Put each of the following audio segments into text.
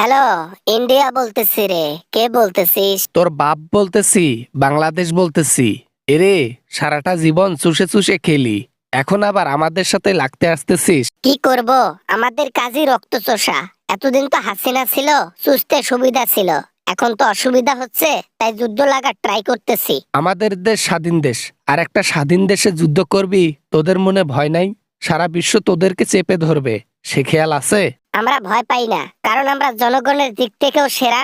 Hello, India বলতেছি রে। কে বলতেছিস? তোর বাপ বলতেছি, বাংলাদেশ বলতেছি। এরে, সারাটা জীবন চুষে চুষে খেলি, এখন আবার আমাদের সাথে লাগতে আসতেছিস? কি করব? আমাদের কাজই রক্ত চোষা। এতদিন তো হাসিনা ছিল, সুস্থে সুবিধা ছিল। এখন তো অসুবিধা হচ্ছে, তাই যুদ্ধ লাগার ট্রাই করতেছি। আমাদের দেশ স্বাধীন দেশ, আর একটা স্বাধীন দেশে যুদ্ধ করবি? তোদের মনে ভয় নাই? সারা বিশ্ব তোদেরকে চেপে ধরবে, সে খেয়াল আছে? আমরা ভয় পাই না, কারণ আমরা জনগণের দিক থেকেও সেরা।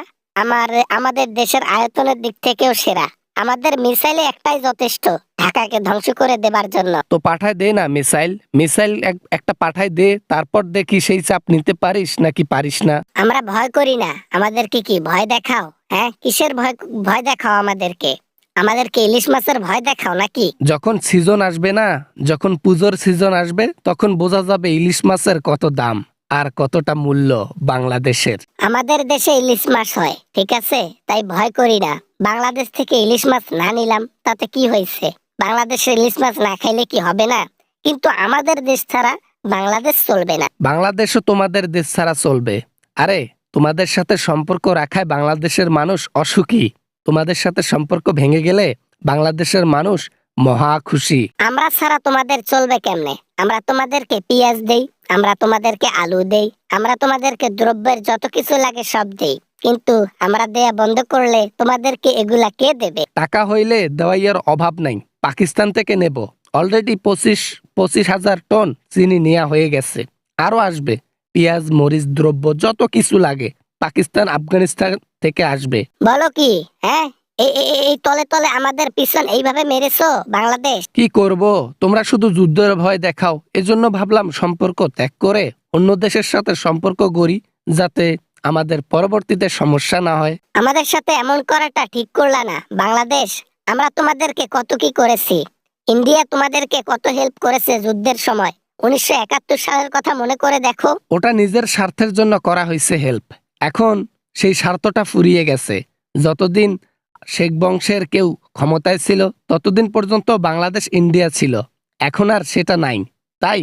আমাদের দেশের আয়তনের দিক থেকেও সেরা। আমাদের মিসাইলে একটাই যথেষ্ট, ঢাকাকে ধ্বংস করে দেবার জন্য। তো পাঠায় দে না মিসাইল। মিসাইল একটা পাঠায় দে, তারপর দেখি সেই চাপ নিতে পারিস নাকি পারিস না। আমরা ভয় করি না। আমাদেরকে কি ভয় দেখাও? হ্যাঁ, কিসের ভয়? ভয় দেখাও আমাদেরকে? আমাদেরকে ইলিশ মাছের ভয় দেখাও নাকি? যখন সিজন আসবে না, যখন পুজোর সিজন আসবে, তখন বোঝা যাবে ইলিশ মাছের কত দাম আর কতটা মূল্য বাংলাদেশের। আমাদের দেশে ইলিশ মাছ হয়, ঠিক আছে, তাই ভয় করি না। বাংলাদেশ থেকে ইলিশ মাছ না নিলাম তাতে কি হয়েছে? বাংলাদেশে ইলিশ মাছ না খাইলে কি হবে না? কিন্তু আমাদের দেশ ছাড়া বাংলাদেশ চলবে না। বাংলাদেশও তোমাদের দেশ ছাড়া চলবে। আরে, তোমাদের সাথে সম্পর্ক রাখায় বাংলাদেশের মানুষ অসুখী। তোমাদের সাথে সম্পর্ক ভেঙে গেলে বাংলাদেশের মানুষ মহা খুশি। আমরা ছাড়া তোমাদের চলবে কেমনে? আমরা তোমাদেরকে পেঁয়াজ দেই, আমরা তোমাদেরকে আলু দেই, আমরা তোমাদেরকে দ্রব্যের যত কিছু লাগে সব দেই, কিন্তু আমরা দেয়া বন্ধ করলে তোমাদেরকে এগুলা কে দেবে? টাকা হইলে দেওয়াইয়ের অভাব নাই, পাকিস্তান থেকে নেব। অলরেডি 25,000 টন চিনি নেওয়া হয়ে গেছে, আরো আসবে। পেঁয়াজ, মরিচ, দ্রব্য যত কিছু লাগে পাকিস্তান, আফগানিস্তান থেকে আসবে। বলো কি? হ্যাঁ, এই তলে তলে আমাদের পিছন এইভাবে মেরেছো বাংলাদেশ। কি করব? তোমরা শুধু যুদ্ধের ভয় দেখাও, এজন্য ভাবলাম সম্পর্ক ত্যাগ করে অন্য দেশের সাথে সম্পর্ক গড়ি, যাতে আমাদের পরবর্তীতে সমস্যা না হয়। আমাদের সাথে এমন করাটা ঠিক করলা না বাংলাদেশ। আমরা তোমাদেরকে কত কি করেছি। ইন্ডিয়া তোমাদেরকে কত হেল্প করেছে যুদ্ধের সময়। 1971 সালের কথা মনে করে দেখো। ওটা নিজের স্বার্থের জন্য করা হয়েছে হেল্প। এখন সেই স্বার্থটা ফুরিয়ে গেছে। যতদিন শেখ বংশের কেউ ক্ষমতায় ছিল, ততদিন পর্যন্ত বাংলাদেশ ইন্ডিয়া ছিল। এখন আর সেটা নাই, তাই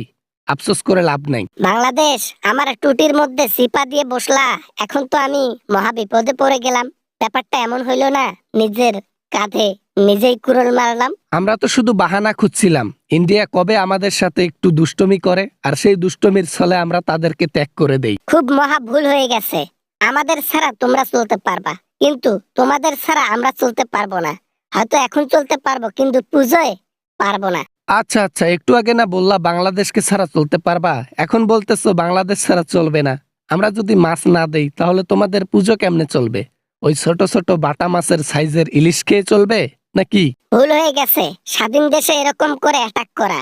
আফসোস করে লাভ নাই। বাংলাদেশ আমার টুটির মধ্যে সিপা দিয়ে বসলা। এখন তো আমি মহা বিপদে পড়ে গেলাম। ব্যাপারটা এমন হইলো না, নিজের কাঁধে নিজেই কুড়োল মারলাম। আমরা তো শুধু বাহানা খুঁজছিলাম ইন্ডিয়া কবে আমাদের সাথে একটু দুষ্টমি করে, আর সেই দুষ্টমির ছলে আমরা তাদেরকে ত্যাগ করে দেই। খুব মহা ভুল হয়ে গেছে। আমাদের ছাড়া তোমরা চলতে পারবা, কিন্তু তোমাদের ছাড়া আমরা চলতে পারবো না। হয়তো এখন চলতে পারবো, কিন্তু পুজোয় পারবো না। আচ্ছা আচ্ছা, একটু আগে না বললা বাংলাদেশকে ছাড়া চলতে পারবা, এখন বলতেছো বাংলাদেশ ছাড়া চলবে না। আমরা যদি মাছ না দেই তাহলে তোমাদের পুজো কেমনে চলবে? ওই ছোট ছোট বাটা মাছের সাইজের ইলিশ খেয়ে চলবে নাকি? ভুল হয়ে গেছে স্বাধীন দেশে এরকম করে অ্যাটাক করা,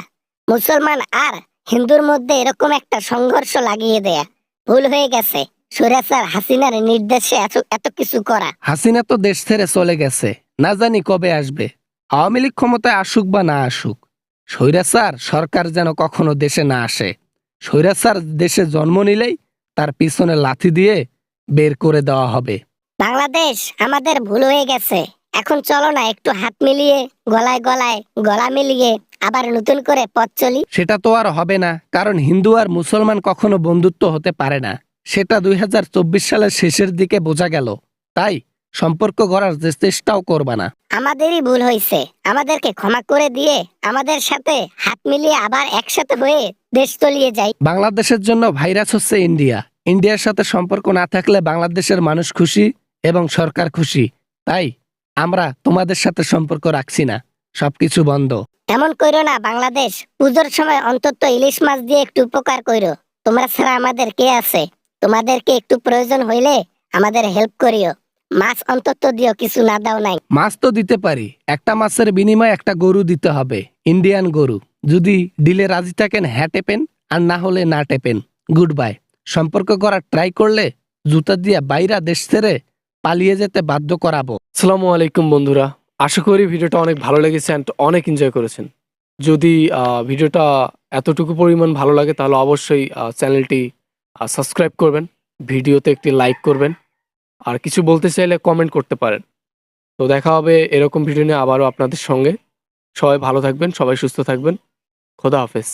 মুসলমান আর হিন্দুর মধ্যে এরকম একটা সংঘর্ষ লাগিয়ে দেয়া। ভুল হয়ে গেছে স্বৈরাচার হাসিনার নির্দেশে এত এত কিছু করা। হাসিনা তো দেশ ছেড়ে চলে গেছে, না জানি কবে আসবে। আওয়ামী লীগ ক্ষমতায় আসুক বা না আসুক, স্বৈরাচার সরকার যেন কখনো দেশে না আসে। স্বৈরাচার দেশে জন্ম নিলেই তার পিছনে লাথি দিয়ে বের করে দেওয়া হবে। বাংলাদেশ, আমাদের ভুল হয়ে গেছে। এখন চলো না একটু হাত মিলিয়ে, গলায় গলায় গলা মিলিয়ে আবার নতুন করে পথ চলি। সেটা তো আর হবে না, কারণ হিন্দু আর মুসলমান কখনো বন্ধুত্ব হতে পারে না। সেটা 2024 সালের শেষের দিকে বোঝা গেল। তাই সম্পর্ক গড়ার যে চেষ্টাও করবা না। আমাদেরই ভুল হয়েছে, আমাদেরকে ক্ষমা করে দিয়ে আমাদের সাথে হাত মিলিয়ে আবার একসাথে হয়ে দেশ তলিয়ে যাই। বাংলাদেশের জন্য ভাইরাস হচ্ছে ইন্ডিয়া। ইন্ডিয়ার সাথে সম্পর্ক না থাকলে বাংলাদেশের মানুষ খুশি এবং সরকার খুশি। তাই আমরা তোমাদের সাথে সম্পর্ক রাখছি না, সবকিছু বন্ধ। এমন কইরো না বাংলাদেশ। পুজোর সময় অন্তত ইলিশ মাছ দিয়ে একটু উপকার কইরো। তোমরা ছাড়া আমাদের কে আছে? তোমাদেরকে একটু প্রয়োজন হইলে আমাদের হেল্প করিও। মাছ অন্তত দিও, কিছু না দাও নাই। মাছ তো দিতে পারি, একটা মাছের বিনিময়ে একটা গরু দিতে হবে, ইন্ডিয়ান গরু। যদি দিলে রাজি থাকেন হ্যাঁ টেপেন, আর না হলে না টেপেন। Good bye. সম্পর্ক করার ট্রাই করলে জুতা দিয়া বাইরা দেশ ছেড়ে পালিয়ে যেতে বাধ্য করাবো। আসসালামু আলাইকুম বন্ধুরা, আশা করি ভিডিওটা অনেক ভালো লেগেছে অ্যান্ড অনেক এনজয় করেছেন। যদি ভিডিওটা এতটুকু পরিমাণ ভালো লাগে তাহলে অবশ্যই চ্যানেলটি সাবস্ক্রাইব করবেন, ভিডিওতে একটি লাইক করবেন, আর কিছু বলতে চাইলে কমেন্ট করতে পারেন। তো দেখা হবে এরকম ভিডিও নিয়ে আবারও আপনাদের সঙ্গে। সবাই ভালো থাকবেন, সবাই সুস্থ থাকবেন। খোদা হাফেজ।